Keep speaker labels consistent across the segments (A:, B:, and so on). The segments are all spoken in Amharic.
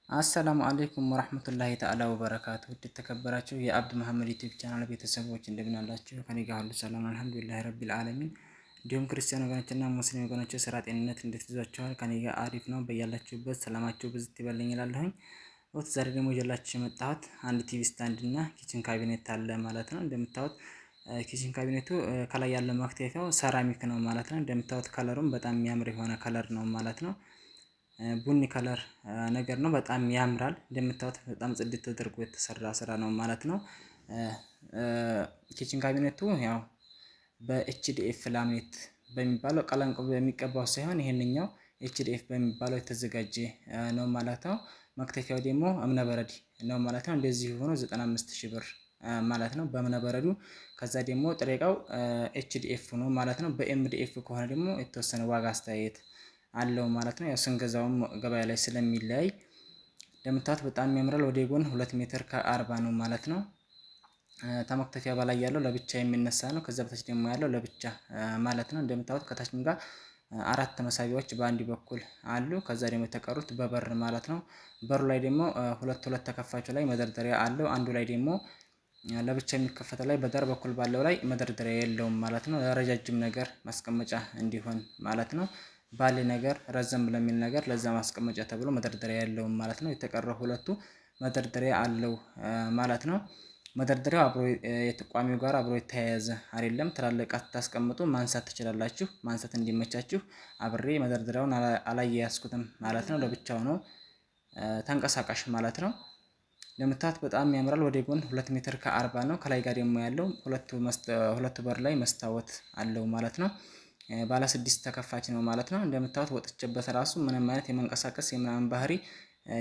A: አሰላሙ አለይኩም ወራህመቱላሂ ተዓላ ወበረካቱሁ። የተከበራችሁ የአብድ መሐመድ ዩቲዩብ ቻናል ቤተሰቦች እንደምን አላችሁ? ከኔ ጋር ሁሉ ሰላም አልሐምዱሊላህ ረቢል ዓለሚን። እንዲሁም ክርስቲያን ወገኖችና ሙስሊም ወገኖች ስራ ጤንነት እንዴት ይዟችኋል? ከኔ ጋር አሪፍ ነው። በያላችሁበት ሰላማችሁ ብዝት ይበልኝ እላለሁኝ። ዛሬ ደግሞ ይዤላችሁ የመጣሁት አንድ ቲቪ ስታንድ እና ኪችን ካቢኔት አለ ማለት ነው። እንደምታዩት ኪችን ካቢኔቱ ከላይ ያለው መክተፊያው ሰራሚክ ነው ማለት ነው። እንደምታዩት ከለሩም በጣም የሚያምር የሆነ ከለር ነው ማለት ነው። ቡኒ ከለር ነገር ነው። በጣም ያምራል። እንደምታዩት በጣም ጽድት ተደርጎ የተሰራ ስራ ነው ማለት ነው። ኪችን ካቢኔቱ ያው በኤችዲኤፍ ላሚኔት በሚባለው ቀለም በሚቀባው ሳይሆን ይሄንኛው ኤችዲኤፍ በሚባለው የተዘጋጀ ነው ማለት ነው። መክተፊያው ደግሞ እብነበረድ ነው ማለት ነው። እንደዚህ ሆኖ 95000 ብር ማለት ነው በእብነበረዱ። ከዛ ደግሞ ጥሬ እቃው ኤችዲኤፍ ነው ማለት ነው። በኤምዲኤፍ ከሆነ ደግሞ የተወሰነ ዋጋ አስተያየት አለው ማለት ነው። ያው ስንገዛውም ገበያ ላይ ስለሚለያይ እንደምታዩት በጣም ያምራል። ወደ ጎን 2 ሜትር ከ40 ነው ማለት ነው። ተመክተፊያ በላይ ያለው ለብቻ የሚነሳ ነው። ከዛ በታች ደግሞ ያለው ለብቻ ማለት ነው። እንደምታዩት ከታችም ጋር 4 መሳቢያዎች በአንድ በኩል አሉ። ከዛ ደግሞ የተቀሩት በበር ማለት ነው። በሩ ላይ ደግሞ ሁለት ተከፋቾች ላይ መደርደሪያ አለው። አንዱ ላይ ደግሞ ለብቻ የሚከፈተ ላይ በዳር በኩል ባለው ላይ መደርደሪያ የለውም ማለት ነው። ረጃጅም ነገር ማስቀመጫ እንዲሆን ማለት ነው። ባለ ነገር ረዘም ለሚል ነገር ለዛ ማስቀመጫ ተብሎ መደርደሪያ ያለው ማለት ነው። የተቀረው ሁለቱ መደርደሪያ አለው ማለት ነው። መደርደሪያው አብሮ የተቋሚው ጋር አብሮ የተያያዘ አይደለም። ትላልቅ አታስቀምጡ ማንሳት ትችላላችሁ። ማንሳት እንዲመቻችሁ አብሬ መደርደሪያውን አላያያዝኩትም ማለት ነው። ለብቻው ነው ተንቀሳቃሽ ማለት ነው። ለምታት በጣም ያምራል። ወደ ጎን 2 ሜትር ከ40 ነው። ከላይ ጋር ደግሞ ያለው ሁለቱ በር ላይ መስታወት አለው ማለት ነው። ባለ 6 ተከፋች ነው ማለት ነው። እንደምታዩት ወጥቼበት ራሱ ምንም አይነት የመንቀሳቀስ የምናምን ባህሪ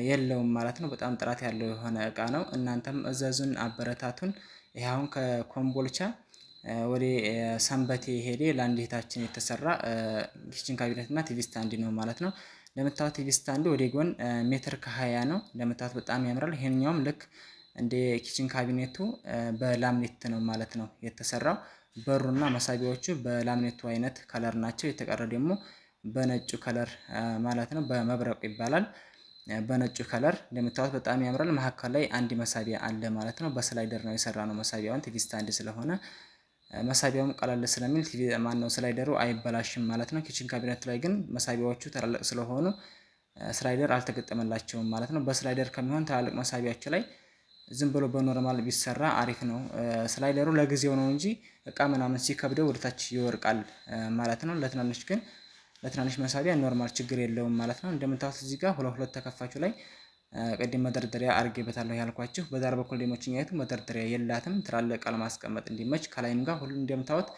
A: የለውም ማለት ነው። በጣም ጥራት ያለው የሆነ እቃ ነው። እናንተም እዘዙን፣ አበረታቱን። ይሄ አሁን ከኮምቦልቻ ወደ ሰንበቴ ሄደ ለአንድ እህታችን የተሰራ ኪችን ካቢኔት እና ቲቪ ስታንድ ነው ማለት ነው። እንደምታዩት ቲቪ ስታንዱ ወደ ጎን ሜትር ከ20 ነው። እንደምታዩት በጣም ያምራል። ይሄኛውም ልክ እንደ ኪችን ካቢኔቱ በላምኔት ነው ማለት ነው የተሰራው። በሩና መሳቢያዎቹ በላምኔቱ አይነት ከለር ናቸው። የተቀረ ደግሞ በነጩ ከለር ማለት ነው። በመብረቁ ይባላል። በነጩ ከለር እንደምታዩት በጣም ያምራል። መሀከል ላይ አንድ መሳቢያ አለ ማለት ነው። በስላይደር ነው የሰራ ነው መሳቢያውን። ቲቪ ስታንድ ስለሆነ መሳቢያውም ቀላል ስለሚል ቲቪ ማነው ስላይደሩ አይበላሽም ማለት ነው። ኪችን ካቢኔት ላይ ግን መሳቢያዎቹ ትላልቅ ስለሆኑ ስላይደር አልተገጠመላቸውም ማለት ነው። በስላይደር ከሚሆን ትላልቅ መሳቢያቸው ላይ ዝም ብሎ በኖርማል ቢሰራ አሪፍ ነው። ስላይደሩ ለጊዜው ነው እንጂ እቃ ምናምን ሲከብደው ወደታች ይወርቃል ማለት ነው። ለትናንሽ መሳቢያ ኖርማል ችግር የለውም ማለት ነው። እንደምታዩት እዚህ ጋር ሁለት ተከፋቹ ላይ ቅድም መደርደሪያ አድርጌበታለሁ ያልኳችሁ። በዳር በኩል ደሞችኛይቱ መደርደሪያ የላትም። ትላልቅ ቃል ማስቀመጥ እንዲመች ከላይም ጋር ሁሉ እንደምታዩት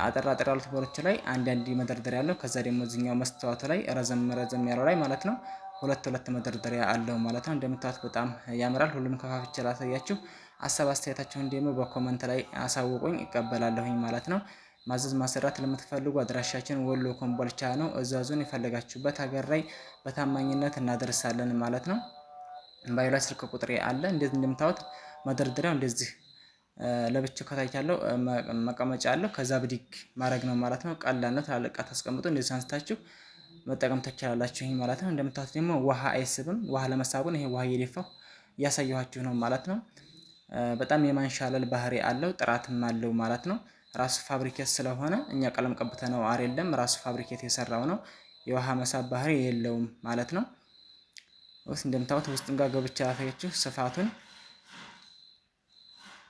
A: አጠር ያሉት በሮች ላይ አንድ መደርደሪያ አለው። ከዛ ደግሞ እዚህኛው መስተዋቱ ላይ ረዘም ያለው ላይ ማለት ነው ሁለት መደርደሪያ አለው ማለት ነው። እንደምታዩት በጣም ያምራል። ሁሉም ከፋፍቼ ላሳያችሁ። ሀሳብ አስተያየታችሁን ደግሞ በኮመንት ላይ አሳውቁኝ፣ እቀበላለሁኝ ማለት ነው። ማዘዝ ማሰራት ለምትፈልጉ አድራሻችን ወሎ ኮምቦልቻ ነው። እዛዙን የፈለጋችሁበት ሀገር ላይ በታማኝነት እናደርሳለን ማለት ነው። ባይላ ስልክ ቁጥሬ አለ። እንደምታዩት መደርደሪያው እንደዚህ ለብቻው ከታች ያለው መቀመጫ አለው። ከዛ ብድግ ማድረግ ነው ማለት ነው። ቀላል ነው። ትላልቅ ታስቀምጡ እንደዚህ አንስታችሁ መጠቀም ትችላላችሁ ማለት ነው። እንደምታዩት ደግሞ ውሃ አይስብም። ውሃ ለመሳቡን ይሄ ውሃ እየደፋው እያሳየኋችሁ ነው ማለት ነው። በጣም የማንሻለል ባህሪ አለው፣ ጥራትም አለው ማለት ነው። ራሱ ፋብሪኬት ስለሆነ እኛ ቀለም ቀብተነው አይደለም፣ ራሱ ፋብሪኬት የሰራው ነው። የውሃ መሳብ ባህሪ የለውም ማለት ነው። እንደምታዩት ውስጥም ጋር ገብቻ ያሳያችሁ ስፋቱን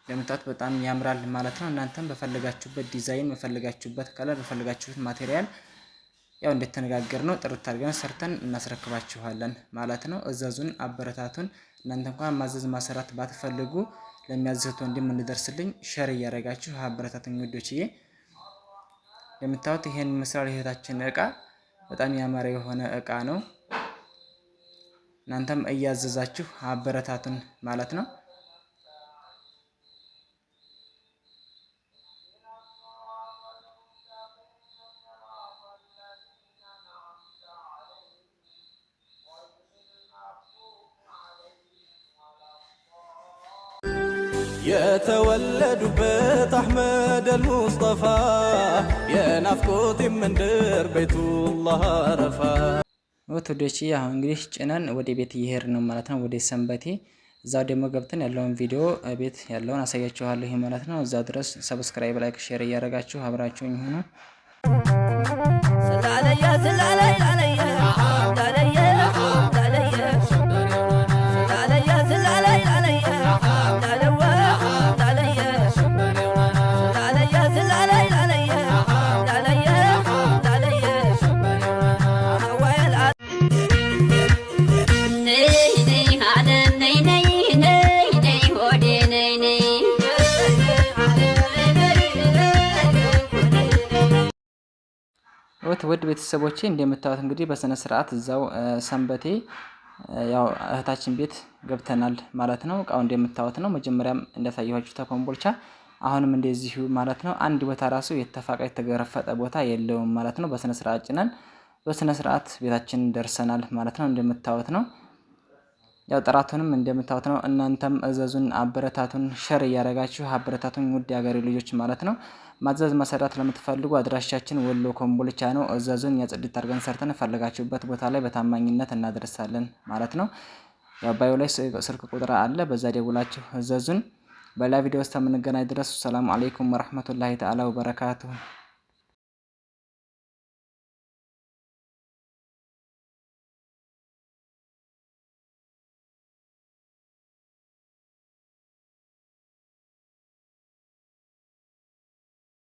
A: እንደምታዩት በጣም ያምራል ማለት ነው። እናንተም በፈለጋችሁበት ዲዛይን፣ በፈለጋችሁበት ከለር፣ በፈለጋችሁት ማቴሪያል ያው እንደተነጋገር ነው ጥርት አድርገን ሰርተን እናስረክባችኋለን ማለት ነው። እዘዙን፣ አበረታቱን። እናንተ እንኳን ማዘዝ ማሰራት ባትፈልጉ ለሚያዝህት ወንድም እንድደርስልኝ ሼር እያደረጋችሁ አበረታቱኝ ወዶችዬ። የምታዩት ይሄን መስራል እህታችን እቃ በጣም ያማረ የሆነ እቃ ነው። እናንተም እያዘዛችሁ አበረታቱን ማለት ነው።
B: የተወለዱበት አሕመድ አልሙስጠፋ የናፍቆት መንደር ቤቱላህ አረፋ።
A: ወቶዶች አሁን እንግዲህ ጭነን ወደ ቤት እየሄድን ነው ማለት ነው፣ ወደ ሰንበቴ። እዛው ደግሞ ገብተን ያለውን ቪዲዮ ቤት ያለውን አሳያችኋለሁ ማለት ነው። እዛው ድረስ ሰብስክራይብ፣ ላይክ፣ ሼር እያደረጋችሁ አብራችሁኝ ሁኑ። ውድ ቤተሰቦቼ እንደምታዩት እንግዲህ በስነ ስርዓት እዛው ሰንበቴ ያው እህታችን ቤት ገብተናል ማለት ነው። እቃው እንደምታዩት ነው። መጀመሪያም እንደታየኋችሁ ተኮምቦልቻ፣ አሁንም እንደዚሁ ማለት ነው። አንድ ቦታ ራሱ የተፋቀ የተገረፈጠ ቦታ የለውም ማለት ነው። በስነ ስርዓት ጭነን በስነ ስርዓት ቤታችን ደርሰናል ማለት ነው። እንደምታዩት ነው። ያው ጥራቱንም እንደምታዩት ነው። እናንተም እዘዙን፣ አበረታቱን፣ ሸር እያደረጋችሁ አበረታቱን ውድ የሀገሬ ልጆች ማለት ነው። ማዘዝ መሰራት ለምትፈልጉ አድራሻችን ወሎ ኮምቦልቻ ነው። እዘዙን፣ ጽድት አድርገን ሰርተን ፈለጋችሁበት ቦታ ላይ በታማኝነት እናደርሳለን ማለት ነው። ያው ባዮ ላይ ስልክ ቁጥር አለ፣ በዛ ደውላችሁ እዘዙን። በሌላ ቪዲዮ ውስጥ የምንገናኝ ድረስ ሰላም አለይኩም ወራህመቱላሂ ተዓላ ወበረካቱሁ።